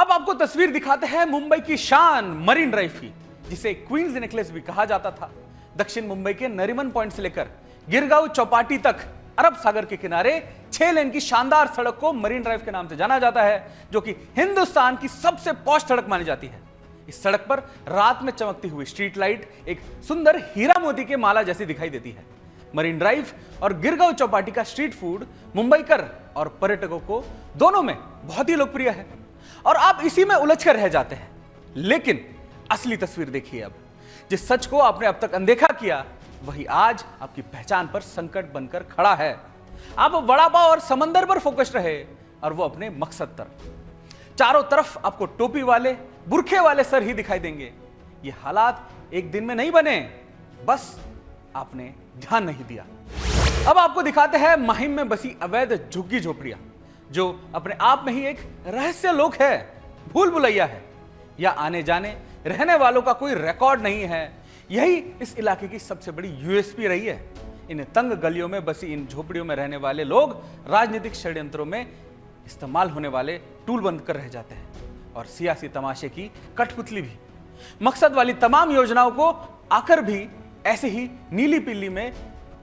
अब आपको तस्वीर दिखाते हैं मुंबई की शान मरीन ड्राइव की, जिसे क्वींस नेकलेस भी कहा जाता था। दक्षिण मुंबई के नरीमन पॉइंट से लेकर गिरगांव चौपाटी तक अरब सागर के किनारे 6 लेन की शानदार सड़क को मरीन ड्राइव के नाम से जाना जाता है, जो कि हिंदुस्तान की सबसे पॉश सड़क मानी जाती है। इस सड़क पर रात में चमकती हुई स्ट्रीट लाइट एक सुंदर हीरा मोती के माला जैसी दिखाई देती है। मरीन ड्राइव और गिरगांव चौपाटी का स्ट्रीट फूड मुंबईकर और पर्यटकों को दोनों में बहुत ही लोकप्रिय है और आप इसी में उलझ कर रह जाते हैं। लेकिन असली तस्वीर देखिए। अब जिस सच को आपने अब तक अनदेखा किया, वही आज आपकी पहचान पर संकट बनकर खड़ा है। आप वड़ा पाव और समंदर पर फोकस रहे और वो अपने मकसद तरफ। चारों तरफ आपको टोपी वाले, बुरखे वाले सर ही दिखाई देंगे। ये हालात एक दिन में नहीं बने, बस आपने ध्यान नहीं दिया। अब आपको दिखाते हैं माहिम में बसी अवैध झुग्गी झोपड़ियां, जो अपने आप में ही एक रहस्य लोक है, भूल भुलैया है, या आने जाने रहने वालों का कोई रिकॉर्ड नहीं है। यही इस इलाके की सबसे बड़ी यूएसपी रही है। इन तंग गलियों में बसी इन झोपड़ियों में रहने वाले लोग राजनीतिक षड्यंत्रों में इस्तेमाल होने वाले टूल बनकर रह जाते हैं और सियासी तमाशे की कठपुतली भी। मकसद वाली तमाम योजनाओं को आकर भी ऐसे ही नीली पीली में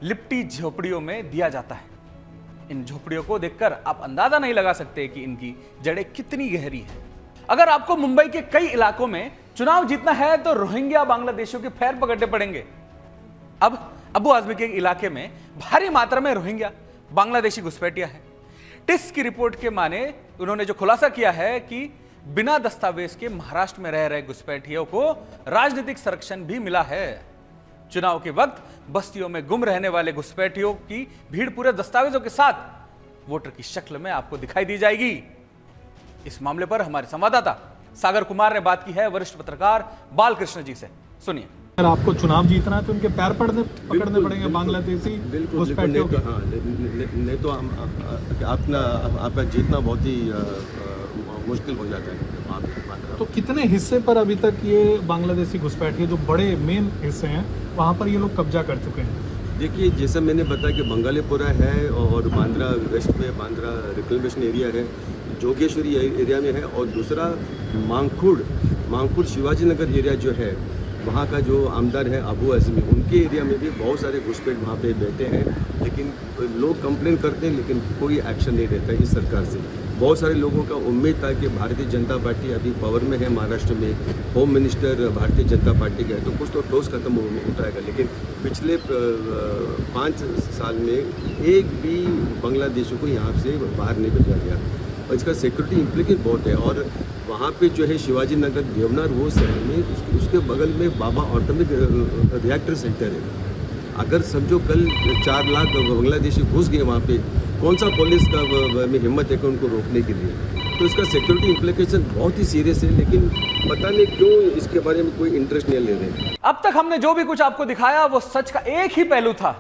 लिपटी झोपड़ियों में दिया जाता है। इन झोपड़ियों को देखकर आप अंदाजा नहीं लगा सकते कि इनकी जड़ें कितनी गहरी है। अगर आपको मुंबई के कई इलाकों में चुनाव जीतना है तो रोहिंग्या बांग्लादेशियों के पैर पकड़ने पड़ेंगे। अब अबू आजमी के इलाके में भारी मात्रा में रोहिंग्या बांग्लादेशी घुसपैठियां हैं। टिस की रिपोर्ट के माने उन्होंने जो खुलासा किया है कि बिना दस्तावेज के महाराष्ट्र में रह रहे घुसपैठियों को राजनीतिक संरक्षण भी मिला है। चुनाव के वक्त बस्तियों में गुम रहने वाले घुसपैठियों की भीड़ पूरे दस्तावेजों के साथ वोटर की शक्ल में आपको दिखाई दी जाएगी। इस मामले पर हमारे संवाददाता सागर कुमार ने बात की है वरिष्ठ पत्रकार बालकृष्ण जी से। सुनिए। अगर आपको चुनाव जीतना है तो उनके पैर पकड़ने पड़ेंगे बांग्लादेशी घुसपैठियों के। हाँ, नहीं तो आपका जीतना बहुत ही मुश्किल हो जाता है वहाँ पे। तो कितने हिस्से पर अभी तक ये बांग्लादेशी घुसपैठिए जो बड़े मेन हिस्से हैं वहाँ पर ये लोग कब्जा कर चुके हैं? देखिए, जैसा मैंने बताया कि बंगालीपुरा है और बांद्रा वेस्ट में बांद्रा रिक्लेमेशन एरिया है, जोगेश्वरी एरिया में है, और दूसरा मांगखुड़ शिवाजी नगर एरिया जो है, वहाँ का जो आमदार है अबू आजमी, उनके एरिया में भी बहुत सारे घुसपैठ वहाँ पे बैठे हैं। लेकिन लोग कंप्लेन करते हैं, लेकिन कोई एक्शन नहीं रहता है इस सरकार से। बहुत सारे लोगों का उम्मीद था कि भारतीय जनता पार्टी अभी पावर में है महाराष्ट्र में, home minister Bharatiya Janata party का है, तो कुछ तो ठोस कदम उठाएगा। लेकिन पिछले 5 साल में एक भी बांग्लादेशी को यहाँ से बाहर नहीं भेजा गया, और इसका सिक्योरिटी इम्प्लीकेशन बहुत है। और वहाँ पे जो है शिवाजी नगर देवनार वो शहर में, उसके बगल में बाबा ऑटोमिक रिएक्टर सेंटर है। अगर समझो कल 4 लाख बांग्लादेशी घुस गए वहाँ पे, कौन सा पुलिस का में हिम्मत है कि उनको रोकने के लिए? तो इसका सिक्योरिटी इम्प्लीकेशन बहुत ही सीरियस है, लेकिन पता नहीं क्यों इसके बारे में कोई इंटरेस्ट नहीं ले रहे। अब तक हमने जो भी कुछ आपको दिखाया वो सच का एक ही पहलू था।